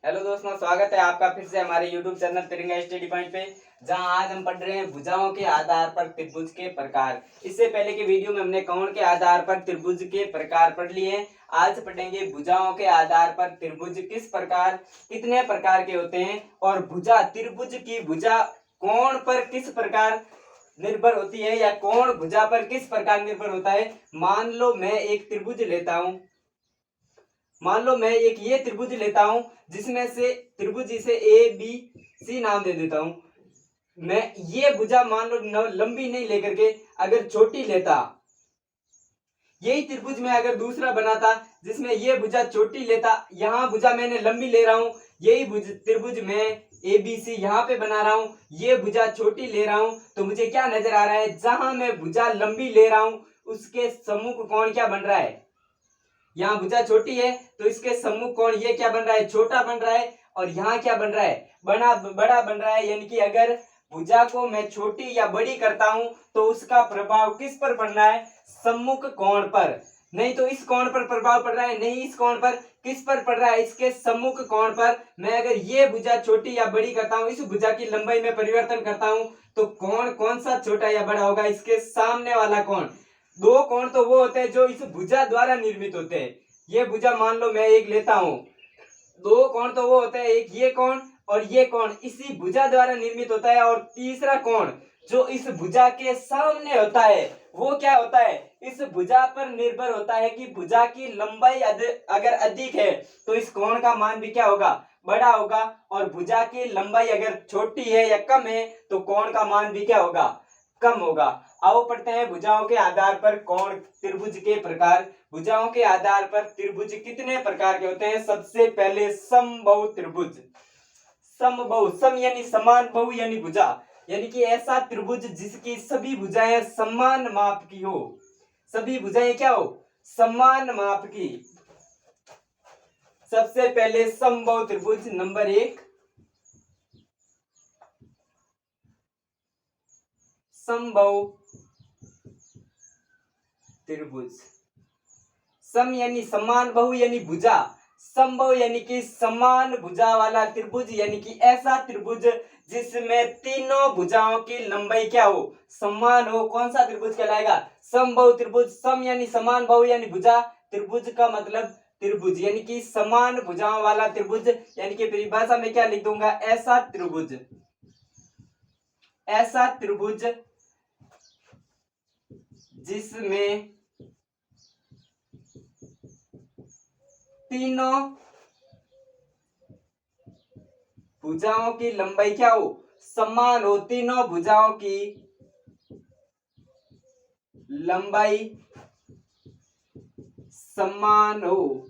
Hello दोस्तों, स्वागत है आपका फिर से हमारे YouTube चैनल तिरंगा स्टडी पॉइंट पे, जहां आज हम पढ़ रहे हैं भुजाओं के आधार पर त्रिभुज के प्रकार। इससे पहले के वीडियो में हमने कोण के आधार पर त्रिभुज के प्रकार पढ़ लिए हैं। आज पढ़ेंगे भुजाओं के आधार पर त्रिभुज किस प्रकार, कितने प्रकार के होते हैं और भुजा त्रिभुज की भुजा कोण पर किस प्रकार निर्भर होती है या कोण भुजा पर किस प्रकार निर्भर होता है। मान लो मैं एक त्रिभुज लेता हूँ, मान लो मैं एक ये त्रिभुज लेता हूं जिसमें से त्रिभुज इसे ए बी सी नाम दे देता हूं। मैं ये भुजा मान लो लंबी नहीं लेकर के अगर छोटी लेता, यही त्रिभुज में अगर दूसरा बनाता जिसमें ये भुजा छोटी लेता, यहां भुजा मैंने लंबी ले रहा हूं, यही त्रिभुज में ए बी सी यहाँ पे बना रहा हूं, ये भुजा छोटी ले रहा हूं, तो मुझे क्या नजर आ रहा है, जहां मैं भुजा लंबी ले रहा हूं उसके सम्मुख कोण क्या बन रहा है, यहाँ भुजा छोटी है तो इसके सम्मुख कोण ये क्या बन रहा है, छोटा बन रहा है, और यहाँ क्या बन रहा है, बड़ा बन रहा है। यानी कि अगर भुजा को मैं छोटी या बड़ी करता हूं तो उसका प्रभाव किस पर पड़ रहा है, सम्मुख कोण पर। नहीं तो इस कोण पर प्रभाव पड़ रहा है, नहीं इस कोण पर, किस पर पड़ रहा है, इसके सम्मुख कोण पर। मैं अगर ये भुजा छोटी या बड़ी करता हूं, इस भुजा की लंबाई में परिवर्तन करता हूं, तो कोण कौन सा छोटा या बड़ा होगा, इसके सामने वाला कोण। दो कोण तो वो होते हैं जो इस भुजा द्वारा निर्मित होते हैं। ये भुजा मान लो मैं एक लेता हूं, दो कोण तो वो होते हैं, एक ये कोण और ये कोण इसी भुजा द्वारा निर्मित होता है, और तीसरा कोण जो इस भुजा के सामने होता है वो क्या होता है, इस भुजा पर निर्भर होता है कि भुजा की लंबाई अगर अधिक है तो इस कोण का मान भी क्या होगा, बड़ा होगा, और भुजा की लंबाई अगर छोटी है या कम है तो कोण का मान भी क्या होगा, कम होगा। आओ पढ़ते हैं भुजाओं के आधार पर कोण त्रिभुज के प्रकार। भुजाओं के आधार पर त्रिभुज कितने प्रकार के होते हैं। सबसे पहले समबाहु त्रिभुज। समबाहु, सम यानी समान, बहु यानी भुजा, यानी कि ऐसा त्रिभुज जिसकी सभी भुजाएं समान माप की हो। सभी भुजाएं क्या हो, समान माप की। सबसे पहले समबाहु त्रिभुज नंबर 1, समबाहु त्रिभुज। सम यानी समान, बहु यानी भुजा, समबाहु यानी कि समान भुजा वाला त्रिभुज, यानी कि ऐसा त्रिभुज जिसमें तीनों भुजाओं की लंबाई क्या हो, समान हो, कौन सा त्रिभुज कहलाएगा, समबाहु त्रिभुज। सम यानी समान, बहु यानी भुजा, त्रिभुज का मतलब त्रिभुज यानी कि समान भुजाओं वाला त्रिभुज, यानी कि परिभाषा में क्या लिख दूंगा, ऐसा त्रिभुज। ऐसा त्रिभुज जिसमें तीनों भुजाओं की लंबाई क्या हो, समान हो, तीनों भुजाओं की लंबाई समान हो,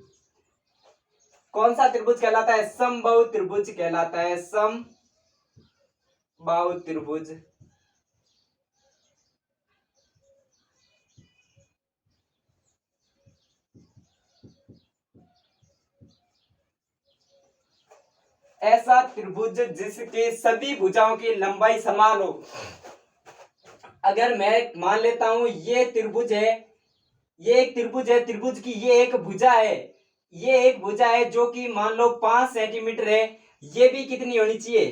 कौन सा त्रिभुज कहलाता है, समबाहु त्रिभुज कहलाता है। समबाहु त्रिभुज। ऐसा त्रिभुज जिसके सभी भुजाओं की लंबाई समान हो। अगर मैं मान लेता हूं ये त्रिभुज है, ये एक त्रिभुज है, त्रिभुज की ये एक भुजा है, ये एक भुजा है जो कि मान लो 5 सेंटीमीटर है, ये भी कितनी होनी चाहिए,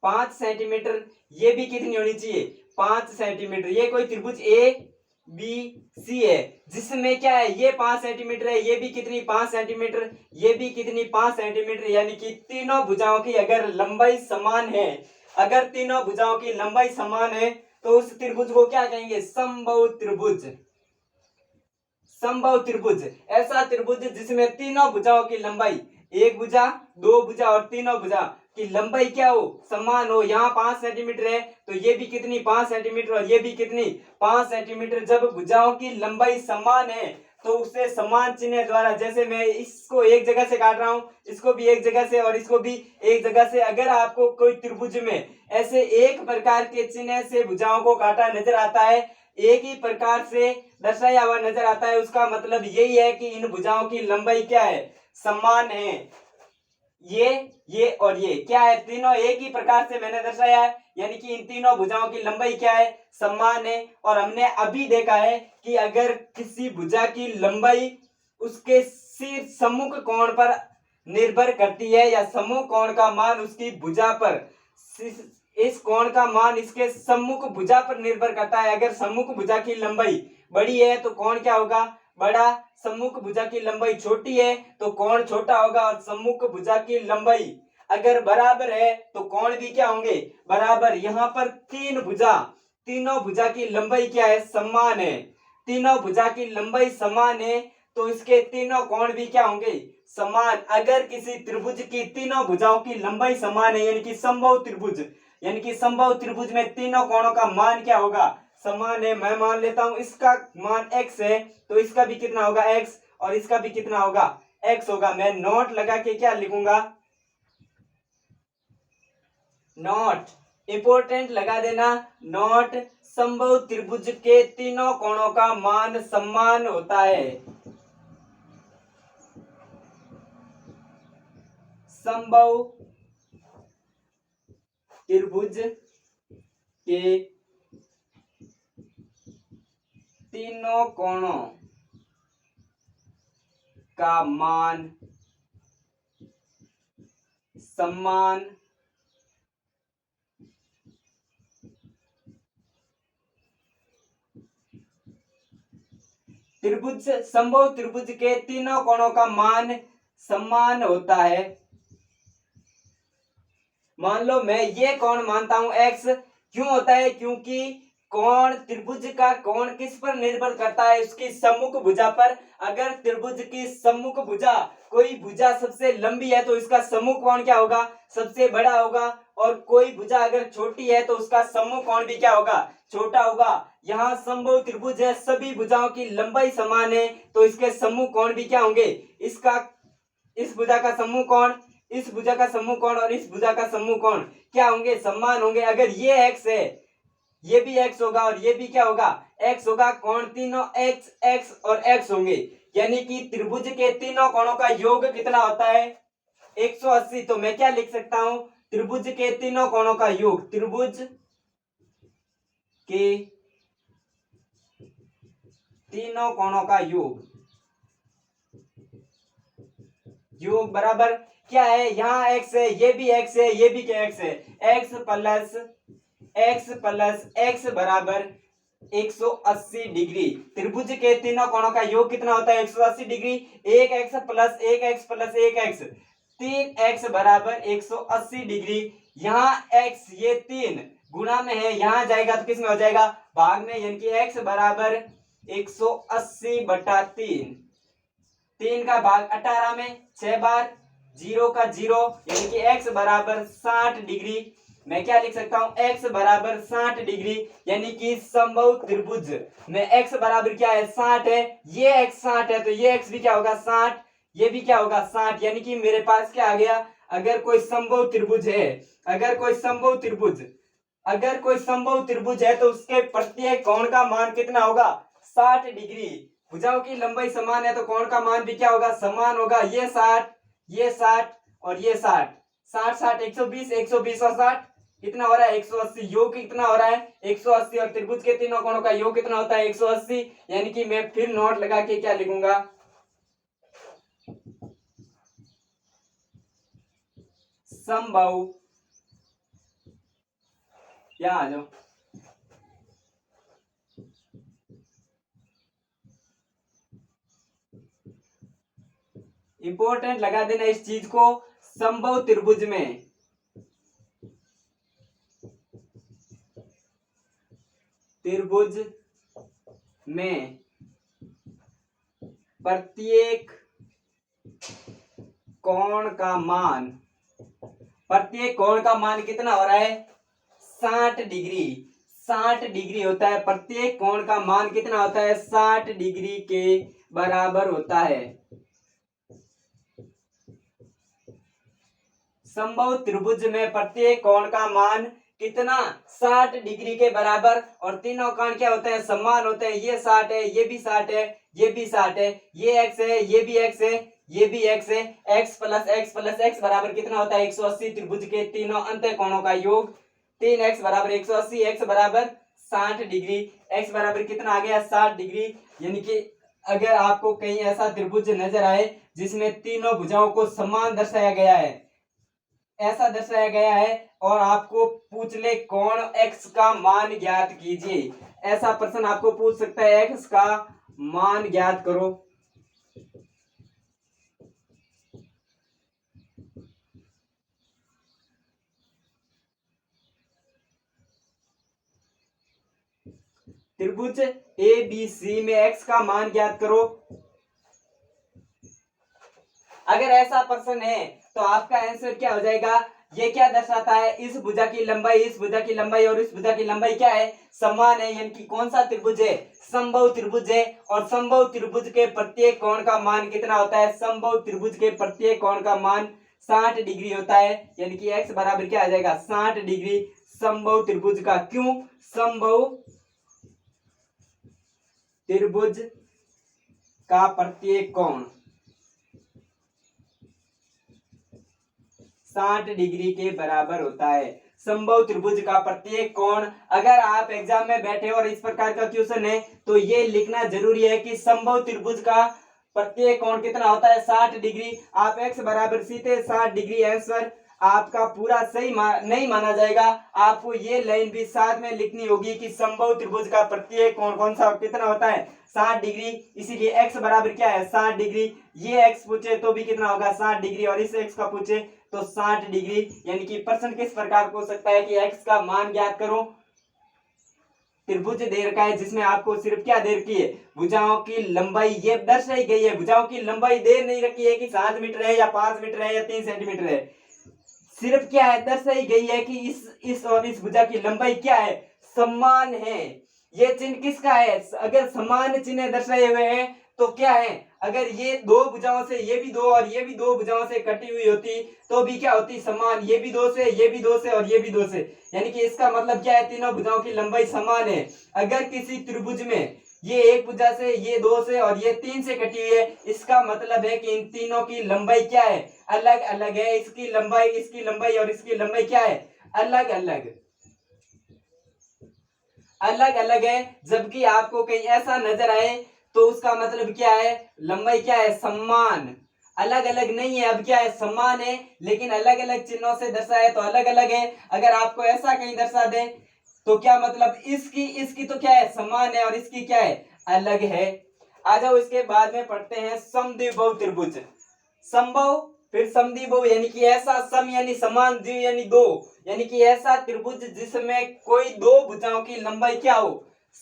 5 सेंटीमीटर, ये भी कितनी होनी चाहिए, 5 सेंटीमीटर। ये कोई त्रिभुज ए बी सी है जिसमें क्या है, ये 5 सेंटीमीटर है, ये भी कितनी 5 सेंटीमीटर, ये भी कितनी 5 सेंटीमीटर, यानी कि तीनों भुजाओं की अगर लंबाई समान है, अगर तीनों भुजाओं की लंबाई समान है तो उस त्रिभुज को क्या कहेंगे, समबाहु त्रिभुज। समबाहु त्रिभुज ऐसा त्रिभुज जिसमें तीनों भुजाओं की लंबाई, एक भुजा, दो भुजा और तीनों भुजा की लंबाई क्या हो, समान हो। यहाँ 5 सेंटीमीटर है तो ये भी कितनी 5 सेंटीमीटर और ये भी कितनी 5 सेंटीमीटर। जब भुजाओं की लंबाई समान है तो उसे समान चिन्ह द्वारा, जैसे मैं इसको एक जगह से काट रहा हूं, इसको भी एक जगह से और इसको भी एक जगह से, अगर आपको कोई त्रिभुज में ऐसे एक प्रकार के चिन्ह से भुजाओं को काटा नजर आता है, एक ही प्रकार से दर्शाया हुआ नजर आता है, उसका मतलब यही है कि इन भुजाओं की लंबाई क्या है, समान है। ये और ये क्या है, तीनों एक ही प्रकार से मैंने दर्शाया है, यानी कि इन तीनों भुजाओं की लंबाई क्या है, समान है। और हमने अभी देखा है कि अगर किसी भुजा की लंबाई उसके शीर्ष सम्मुख कोण पर निर्भर करती है या समूह कोण का मान उसकी भुजा पर, इस कोण का मान इसके सम्मुख भुजा पर निर्भर करता है। अगर सम्मुख भुजा की लंबाई बड़ी है तो कोण क्या होगा, बड़ा। सम्मुख भुजा की लंबाई छोटी है तो कोण छोटा होगा। और सम्मुख भुजा की लंबाई अगर बराबर है तो कोण भी क्या होंगे, बराबर। यहाँ पर तीन भुजा, तीनों भुजा की लंबाई क्या है, समान है। तीनों भुजा की लंबाई समान है तो इसके तीनों कोण भी क्या होंगे, समान। अगर किसी त्रिभुज की तीनों भुजाओं की लंबाई समान है यानी कि समबाहु त्रिभुज, यानी कि समबाहु त्रिभुज में तीनों कोणों का मान क्या होगा, समान है। मैं मान लेता हूं इसका मान x है तो इसका भी कितना होगा x, और इसका भी कितना होगा x होगा। मैं नोट लगा के क्या लिखूंगा, नोट इंपोर्टेंट लगा देना, नोट समबाहु त्रिभुज के तीनों कोणों का मान समान होता है। समबाहु त्रिभुज के तीनों कोणों का मान समान त्रिभुज, समबाहु त्रिभुज के तीनों कोणों का मान समान होता है। मान लो मैं ये कोण मानता हूं x, क्यों होता है, क्योंकि कोण, त्रिभुज का कोण किस पर निर्भर करता है, उसकी सम्मुख भुजा पर। अगर त्रिभुज की सम्मुख भुजा, कोई भुजा सबसे लंबी है तो इसका सम्मुख कोण क्या होगा, सबसे बड़ा होगा। और कोई भुजा अगर छोटी है तो उसका सम्मुख कोण भी क्या होगा, छोटा होगा। यहाँ समबाहु त्रिभुज है, सभी भुजाओं की लंबाई समान है तो इसके सम्मुख कोण भी क्या होंगे, इसका, इस भुजा का सम्मुख कोण, इस भुजा का सम्मुख कोण और इस भुजा का सम्मुख कोण क्या होंगे, समान होंगे। अगर ये x है, ये भी x होगा और ये भी क्या होगा, x होगा। कोण तीनों x, x और x होंगे, यानी कि त्रिभुज के तीनों कोणों का योग कितना होता है, 180। तो मैं क्या लिख सकता हूं, त्रिभुज के तीनों कोणों का योग, त्रिभुज के तीनों कोणों का योग, योग बराबर क्या है, यहाँ x है, ये भी x है, ये भी क्या x है, x प्लस x बराबर 180 डिग्री। त्रिभुज के तीनों कोणों का योग कितना होता है, 180 degree. 1x plus 1x plus 1x, 3x बराबर 180 डिग्री। यहाँ x ये 3 गुणा में है, यहाँ जाएगा तो किस में हो जाएगा, भाग में, यानी कि x बराबर 180 बटा 3, 3 का भाग 18 में, 6 बार 0 का 0, यानी कि x बराबर 60 डिग्री। मैं क्या लिख सकता हूं, x बराबर 60 डिग्री, यानी कि समबाहु त्रिभुज में x बराबर क्या है, 60 है। ये x 60 है तो ये x भी क्या होगा, 60, ये भी क्या होगा, 60। यानी कि मेरे पास क्या आ गया, अगर कोई समबाहु त्रिभुज है, अगर कोई समबाहु त्रिभुज, अगर कोई समबाहु त्रिभुज है तो उसके प्रत्येक कोण का मान कितना होगा, 60 डिग्री। भुजाओं की लंबाई समान है तो कोण का मान भी क्या होगा, समान होगा। ये 60, ये 60 और ये 60, 60 60 120, 120 और 60 कितना हो रहा है, 180। योग कितना हो रहा है, 180। और त्रिभुज के तीनों कोणों का योग कितना होता है, 180। यानी कि मैं फिर नोट लगा के क्या लिखूंगा, समबाहु, यहाँ आ जाओ, इंपॉर्टेंट लगा देना इस चीज को। समबाहु त्रिभुज में प्रत्येक कोण का मान, प्रत्येक कोण का मान कितना हो रहा है, 60 डिग्री, 60 डिग्री होता है। प्रत्येक कोण का मान कितना होता है, 60 डिग्री के बराबर होता है। समबाहु त्रिभुज में प्रत्येक कोण का मान कितना, 60 डिग्री के बराबर। और तीनों कोण क्या होते हैं, समान होते हैं। ये 60 है, ये भी 60 है, ये भी 60 है, ये x है, ये भी x है, ये भी x है। x प्लस x बराबर कितना होता है, 180। त्रिभुज के तीनों अंत कोणों का योग 3x बराबर 180, x बराबर 60 डिग्री। x बराबर कितना आ गया, 60 डिग्री, यानी कि अगर आपको कहीं ऐसा त्रिभुज नजर आए जिसमें तीनों भुजाओं को समान दर्शाया गया है, ऐसा दर्शाया गया है, और आपको पूछ ले कोण x का मान ज्ञात कीजिए, ऐसा प्रश्न आपको पूछ सकता है, x का मान ज्ञात करो। त्रिभुज ए बी सी में x का मान ज्ञात करो। अगर ऐसा प्रश्न है तो आपका आंसर क्या हो जाएगा, ये क्या दर्शाता है, इस भुजा की लंबाई, इस भुजा की लंबाई और इस भुजा की लंबाई क्या है, समान है, यानी कि कौन सा त्रिभुज है, समबाहु त्रिभुज है। और समबाहु त्रिभुज के प्रत्येक कोण का मान कितना होता है, समबाहु त्रिभुज के प्रत्येक कोण का मान 60 डिग्री होता है, यानी कि x बराबर क्या आ जाएगा, 60 डिग्री समबाहु त्रिभुज का। क्यों, समबाहु त्रिभुज का प्रत्येक कोण 60 डिग्री के बराबर होता है। समबाहु त्रिभुज का प्रत्येक कोण, अगर आप एग्जाम में बैठे और इस प्रकार का क्वेश्चन है तो ये लिखना जरूरी है कि समबाहु त्रिभुज का प्रत्येक कोण कितना होता है, 60 डिग्री। आप x बराबर सीधे 60 डिग्री आंसर आपका पूरा सही नहीं माना जाएगा, आपको ये लाइन भी साथ में लिखनी होगी कि समबाहु त्रिभुज का प्रत्येक कोण कौन सा कितना होता है, 60 डिग्री। इसीलिए x बराबर क्या है, 60 डिग्री। ये x पूछे तो भी कितना होगा, 60 डिग्री, और इस x का पूछे तो 60 डिग्री। यानी कि प्रश्न किस प्रकार हो सकता है कि x का मान ज्ञात करो, त्रिभुज दे रखा है जिसमें आपको सिर्फ क्या दे रखी है, भुजाओं की लंबाई ये दर्शाई गई है, भुजाओं की लंबाई दे नहीं रखी है कि 7 मीटर है या 5 मीटर है या 3 सेंटीमीटर है, सिर्फ क्या है, दर्शाई गई है कि इस और इस भुजा की लंबाई क्या है, समान है। ये चिन्ह किसका है, अगर समान चिन्ह दर्शाए हुए हैं तो क्या है, अगर ये दो भुजाओं से ये भी दो और ये भी दो भुजाओं से कटी हुई होती तो भी क्या होती, समान, ये भी दो से, ये भी दो से और ये भी दो से, यानी कि इसका मतलब क्या है, तीनों भुजाओं की लंबाई समान है। अगर किसी त्रिभुज में ये एक भुजा से, ये दो से और ये 3 से कटी हुई है, इसका मतलब है कि इन तीनों की लंबाई क्या है, अलग अलग है। इसकी लंबाई और इसकी लंबाई क्या है, अलग अलग, अलग अलग है। जबकि आपको कहीं ऐसा नजर आए तो उसका मतलब क्या है, लंबाई क्या है, समान, अलग अलग नहीं है, अब क्या है, समान है, लेकिन अलग अलग चिन्हों से दर्शाया है तो अलग अलग है। अगर आपको ऐसा कहीं दर्शा दे तो क्या मतलब, इसकी तो क्या है, समान है, और इसकी क्या है, अलग है। आ जाओ इसके बाद में पढ़ते हैं समद्विबाहु त्रिभुज। समबाहु फिर समद्विबाहु, यानी कि ऐसा सम यानी समान, द्वि यानी दो, यानी कि ऐसा त्रिभुज जिसमें कोई दो भुजाओं की लंबाई क्या हो,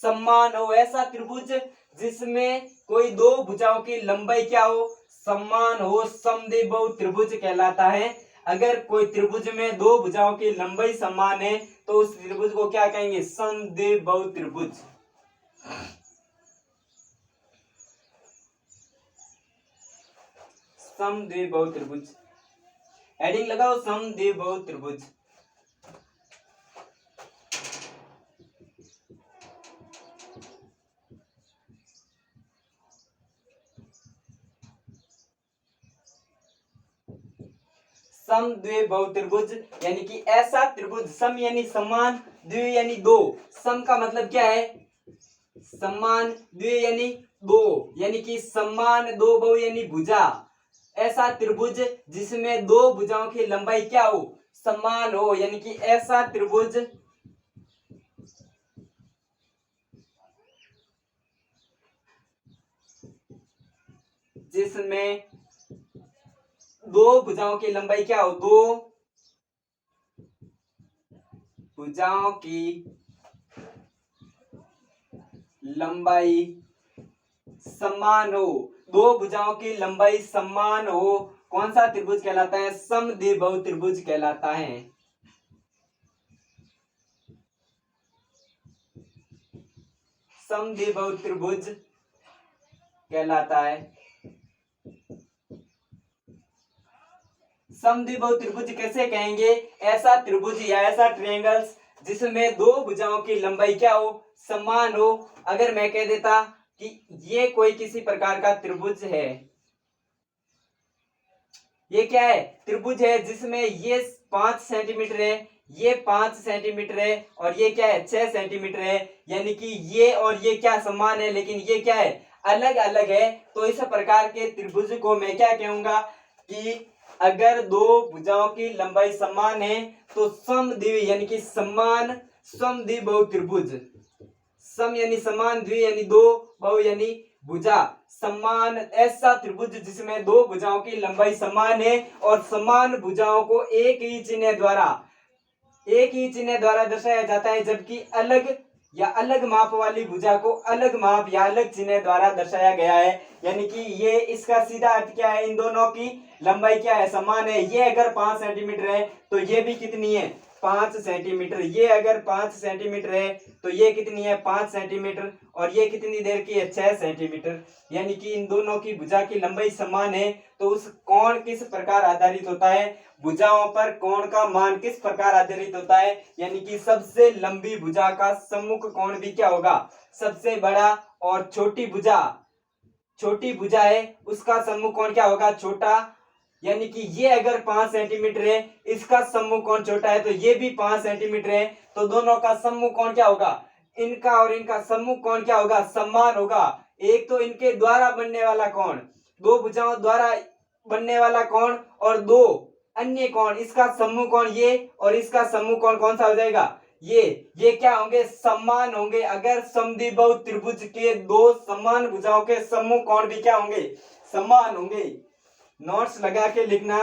समान हो। ऐसा त्रिभुज जिसमें कोई दो भुजाओं की लंबाई क्या हो, समान हो, समद्विबाहु त्रिभुज कहलाता है। अगर कोई त्रिभुज में दो भुजाओं की लंबाई समान है तो उस त्रिभुज को क्या कहेंगे, समद्विबाहु त्रिभुज। समद्विबाहु त्रिभुज, हेडिंग लगाओ समद्विबाहु त्रिभुज। समद्विबाहु त्रिभुज यानी कि ऐसा त्रिभुज, सम यानी समान, द्वि यानी दो, सम का मतलब क्या है, समान, द्वि यानी दो, यानी कि समान दो बहु यानी भुजा। ऐसा त्रिभुज जिसमें दो भुजाओं की लंबाई क्या हो, समान हो, यानी कि ऐसा त्रिभुज जिसमें दो भुजाओं की लंबाई क्या हो, दो भुजाओं की लंबाई समान हो, दो भुजाओं की लंबाई समान हो, कौन सा त्रिभुज कहलाता है, समद्विबाहु त्रिभुज कहलाता है। समद्विबाहु त्रिभुज कहलाता है। समद्विबाहु त्रिभुज कैसे कहेंगे, ऐसा त्रिभुज या ऐसा ट्रायंगल्स जिसमें दो भुजाओं की लंबाई क्या हो, समान हो। अगर मैं कह देता कि ये कोई किसी प्रकार का त्रिभुज है, ये क्या है, त्रिभुज है जिसमें ये 5 सेंटीमीटर है, ये 5 सेंटीमीटर है और ये क्या है, 6 सेंटीमीटर है, यानी कि ये और ये क्या समान है, लेकिन ये क्या है, अलग अलग है, तो इस प्रकार के त्रिभुज को मैं क्या कहूंगा कि अगर दो भुजाओं की लंबाई समान है तो समद्विबाहु यानी कि समान समद्विबाहु त्रिभुज। सम यानी समान, द्वि यानी दो, बहु यानी भुजा, समान ऐसा त्रिभुज जिसमें दो भुजाओं की लंबाई समान है और समान भुजाओं को एक ही चिन्ह द्वारा दर्शाया जाता है, जबकि अलग या अलग माप वाली भुजा को अलग माप या अलग चिन्ह द्वारा दर्शाया गया है। यानी कि ये इसका सीधा अर्थ क्या है, इन दोनों की लंबाई क्या है, समान है। ये अगर 5 सेंटीमीटर है तो ये भी कितनी है, 5 सेंटीमीटर। ये अगर 5 सेंटीमीटर है तो ये कितनी है, 5 सेंटीमीटर। और ये कितनी देर की है, 6 सेंटीमीटर। यानी कि इन दोनों की भुजा की लंबाई समान है। तो उस कोण किस प्रकार आधारित होता है, भुजाओं पर कोण का मान किस प्रकार आधारित होता है, यानी कि सबसे लंबी भुजा का सम्मुख कोण भी क्या होगा, सबसे बड़ा। और छोटी भुजा है उसका सम्मुख कोण क्या होगा, छोटा। यानी कि ये अगर 5 सेंटीमीटर है, इसका सम्मुख कोण छोटा है, तो ये भी 5 सेंटीमीटर है, तो दोनों का सम्मुख कोण क्या होगा, इनका और इनका सम्मुख कोण क्या होगा, समान होगा। एक तो इनके द्वारा बनने वाला कोण, दो भुजाओं द्वारा बनने वाला कोण, और दो अन्य कोण, इसका सम्मुख कोण ये और इसका सम्मुख कोण कौन सा हो जाएगा, ये क्या होंगे, समान होंगे। अगर समद्विबाहु त्रिभुज के दो समान भुजाओं के सम्मुख कोण भी क्या होंगे, समान होंगे। नोट्स लगा के लिखना।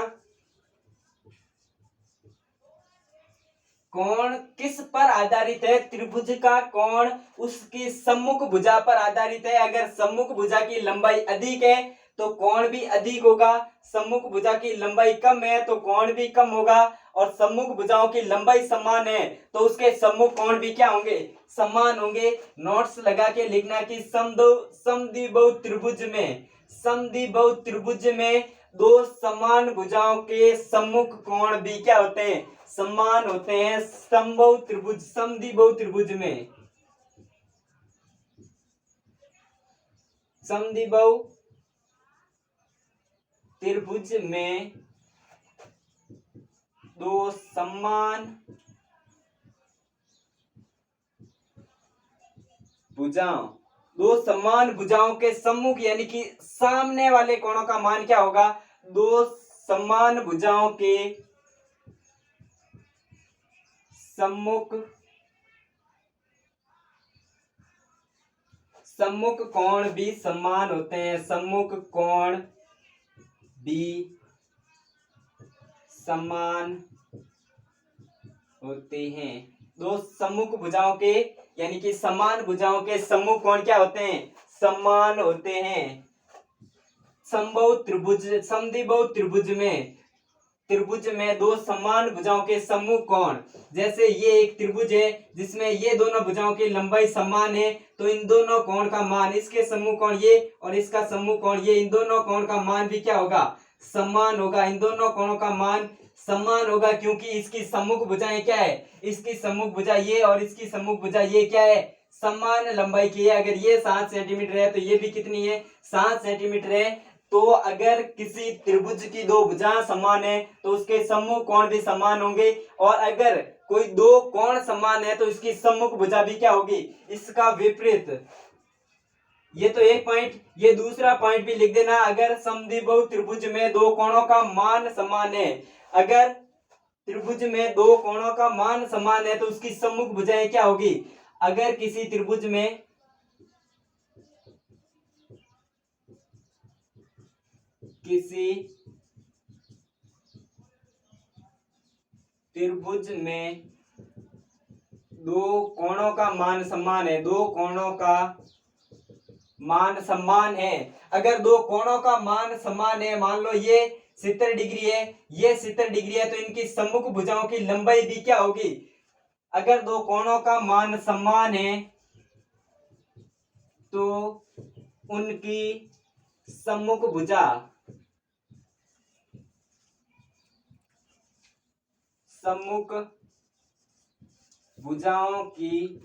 कोण किस पर आधारित है, त्रिभुज का कोण उसकी सम्मुख भुजा पर आधारित है। अगर सम्मुख भुजा की लंबाई अधिक है तो कोण भी अधिक होगा, सम्मुख भुजा की लंबाई कम है तो कोण भी कम होगा, और सम्मुख भुजाओं की लंबाई समान है तो उसके सम्मुख कोण भी क्या होंगे, समान होंगे। नोट्स लगा के लिखना कि समद्विबाहु त्रिभुज में दो समान भुजाओं के सम्मुख कोण भी क्या होते हैं, समान होते हैं। समद्विबाहु त्रिभुज में समद्विबाहु त्रिभुज में दो समान भुजाओं के सम्मुख यानी कि सामने वाले कोणों का मान क्या होगा, दो समान भुजाओं के सम्मुख कोण भी समान होते हैं, सम्मुख कोण भी समान होते हैं। दो सम्मुख भुजाओं के यानी कि समान भुजाओं के सम्मुख कोण क्या होते हैं, समान होते हैं। समद्विबाहु त्रिभुज में दो समान भुजाओं के सम्मुख कोण, जैसे ये एक त्रिभुज है जिसमें ये दोनों भुजाओं की लंबाई समान है, तो इन दोनों कोण का मान, इसके सम्मुख कोण ये और इसका सम्मुख कोण ये, इन दोनों कोण का मान भी क्या होगा, समान होगा। इन दोनों कोणों का मान समान होगा क्योंकि इसकी सम्मुख भुजाएं क्या है, इसकी सम्मुख भुजा ये और इसकी सम्मुख भुजा ये क्या है, समान लंबाई की है। अगर ये 7 सेंटीमीटर है तो ये भी कितनी है, 7 सेंटीमीटर है। तो अगर किसी त्रिभुज की दो भुजाएं समान है तो उसके सम्मुख कोण भी समान होंगे, और अगर कोई दो कोण समान है तो इसकी सम्मुख भुजा भी क्या होगी, इसका विपरीत। ये तो एक पॉइंट, ये दूसरा पॉइंट भी लिख देना। अगर समद्विबाहु त्रिभुज में दो कोणों का मान समान है, अगर त्रिभुज में दो कोणों का मान समान है तो उसकी सम्मुख भुजाएं क्या होगी। अगर किसी त्रिभुज में दो कोणों का मान समान है, दो कोणों का मान समान है, अगर दो कोणों का मान समान है, मान लो ये 70 डिग्री है, ये 70 डिग्री है, तो इनकी सम्मुख भुजाओं की लंबाई भी क्या होगी। अगर दो कोणों का मान समान है तो उनकी सम्मुख भुजाओं की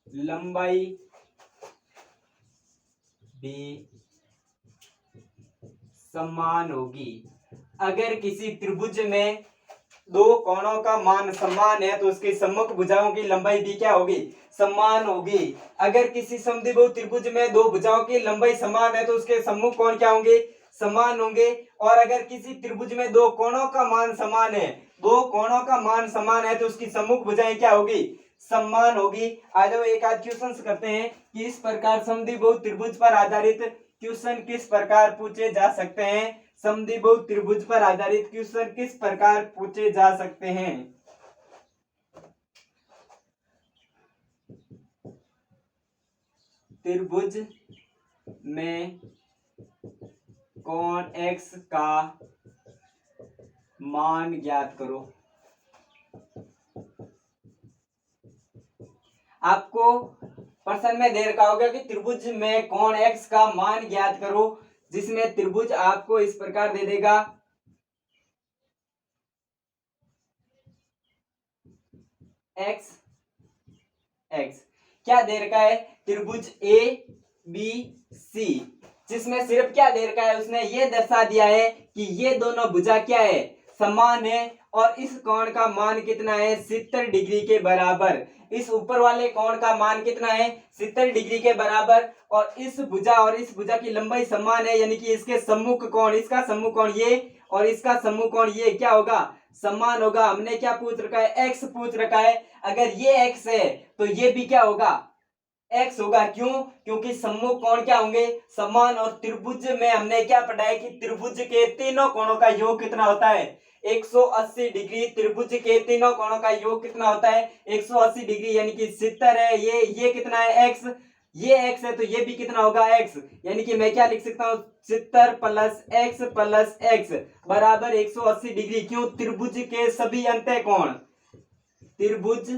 लंबाई भी समान होगी। अगर किसी त्रिभुज में दो कोणों का मान समान है तो उसकी सम्मुख भुजाओं की लंबाई भी क्या होगी, समान होगी। अगर किसी समद्विबाहु त्रिभुज में दो भुजाओं की लंबाई समान है तो उसके सम्मुख कोण क्या होंगे, समान होंगे। और अगर किसी त्रिभुज में दो कोणों का मान समान है, दो कोणों का मान समान है तो उसकी सम्मुख भुजाएं क्या होगी, समान होगी। आ जाओ एक आध क्वेश्चन करते हैं कि इस प्रकार समद्विबाहु त्रिभुज पर आधारित क्वेश्चन किस प्रकार पूछे जा सकते हैं। समद्विबाहु त्रिभुज पर आधारित क्वेश्चन किस प्रकार पूछे जा सकते हैं। त्रिभुज में कोण x का मान ज्ञात करो। आपको प्रश्न में दे रखा होगा कि त्रिभुज में कोण x का मान ज्ञात करो, जिसमें त्रिभुज आपको इस प्रकार दे देगा x x क्या दे रखा है, त्रिभुज ए बी सी, जिसमें सिर्फ क्या दे रखा है, उसने ये दर्शा दिया है कि ये दोनों भुजा क्या है, समान है और इस कोण का मान कितना है, 70 डिग्री के बराबर। इस ऊपर वाले कोण का मान कितना है, 70 डिग्री के बराबर। और इस भुजा की लंबाई समान है, यानी कि इसके सम्मुख कोण, इसका सम्मुख कोण ये और इसका सम्मुख कोण ये क्या होगा, समान होगा। हमने क्या पूछ रखा है, x पूछ रखा है। अगर ये x है तो ये भी क्या होगा, x होगा। क्यों, क्योंकि सम्मुख कोण क्या होंगे, समान। और त्रिभुज में हमने क्या पढ़ा है कि त्रिभुज के तीनों कोणों का योग कितना होता है, 180 डिग्री। त्रिभुज के तीनों कोणों का योग कितना होता है, 180 डिग्री, यानी कि 70 है। ये कितना है, x, ये x है तो ये भी कितना होगा, x। यानी कि मैं क्या लिख सकता हूँ, 70 प्लस x बराबर 180 डिग्री। क्यों, त्रिभुज के सभी अंतः कोण, त्रिभुज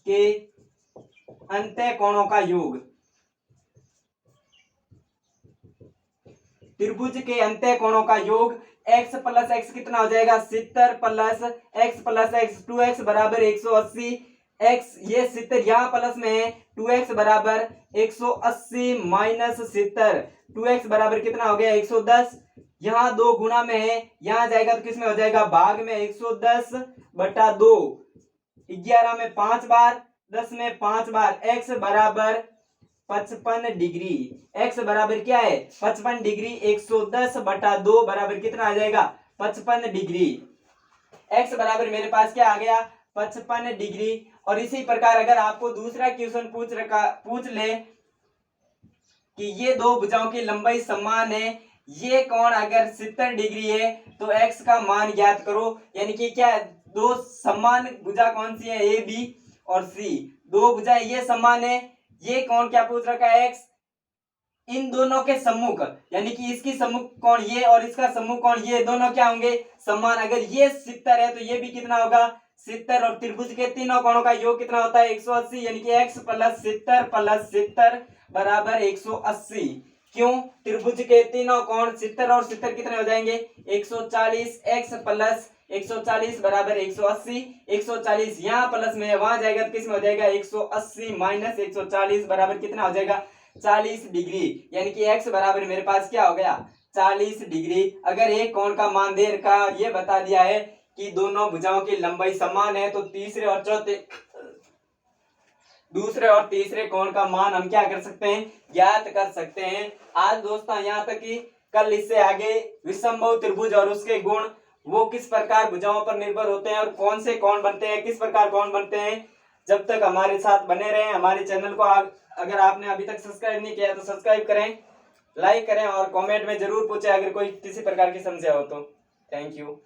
के अंतः कोणों का योग, त्रिभुज के अंतः कोणों का योग x प्लस x कितना हो जाएगा, 70 प्लस x 2x बराबर 180। x ये 70 यहाँ प्लस में है, 2x बराबर 180 माइनस 70, 2x बराबर कितना हो गया, 110। यहाँ दो गुणा में है, यहाँ जाएगा तो किसमें हो जाएगा, भाग में। 110 बटा 2, 11 में 5 बार, 10 में 5 बार, x बराबर 55 डिग्री। x बराबर क्या है, 55 डिग्री। 110 बटा 2 बराबर कितना आ जाएगा, 55 डिग्री। x बराबर मेरे पास क्या आ गया, 55 डिग्री। और इसी प्रकार अगर आपको दूसरा क्वेश्चन पूछ ले कि ये दो भुजाओं की लंबाई समान है, ये कोण अगर 70 डिग्री है तो x का मान ज्ञात करो। यानी कि क्या, दो समान भुजा कौन सी है, ए बी और सी, दो भुजा ये समान है। ये कोण क्या पूछ रखा है, x। इन दोनों के सम्मुख, यानी कि इसकी सम्मुख कोण ये और इसका सम्मुख कोण ये, दोनों क्या होंगे, समान। अगर ये 70 है तो ये भी कितना होगा, 70। और त्रिभुज के तीनों कोणों का योग कितना होता है, 180, यानी कि x प्लस 70 बराबर 180। क्यों, त्रिभुज के तीनों कोण 70 और 70 कितने हो जाएंगे, 140। x प्लस 140 बराबर 180, 140 यहाँ प्लस में वहां जाएगा तो किसमें हो जाएगा, 180 माइनस 140 बराबर कितना हो जाएगा, 40 डिग्री। यानी कि x बराबर मेरे पास क्या हो गया, 40 डिग्री। अगर एक कोण का मान दे रखा, ये बता दिया है कि दोनों भुजाओं की लंबाई समान है, तो दूसरे और तीसरे कोण का मान हम क्या कर सकते हैं, ज्ञात कर सकते हैं। आज दोस्तों यहाँ तक कि कल इससे आगे विषमबाहु त्रिभुज और उसके गुण, वो किस प्रकार भुजाओं पर निर्भर होते हैं और कौन से कोण बनते हैं, किस प्रकार कोण बनते हैं। जब तक हमारे साथ बने रहें। हमारे चैनल को अगर आपने अभी तक सब्सक्राइब नहीं किया तो सब्सक्राइब करें, लाइक करें और कमेंट में जरूर पूछें अगर कोई किसी प्रकार की समस्या हो तो। Thank you.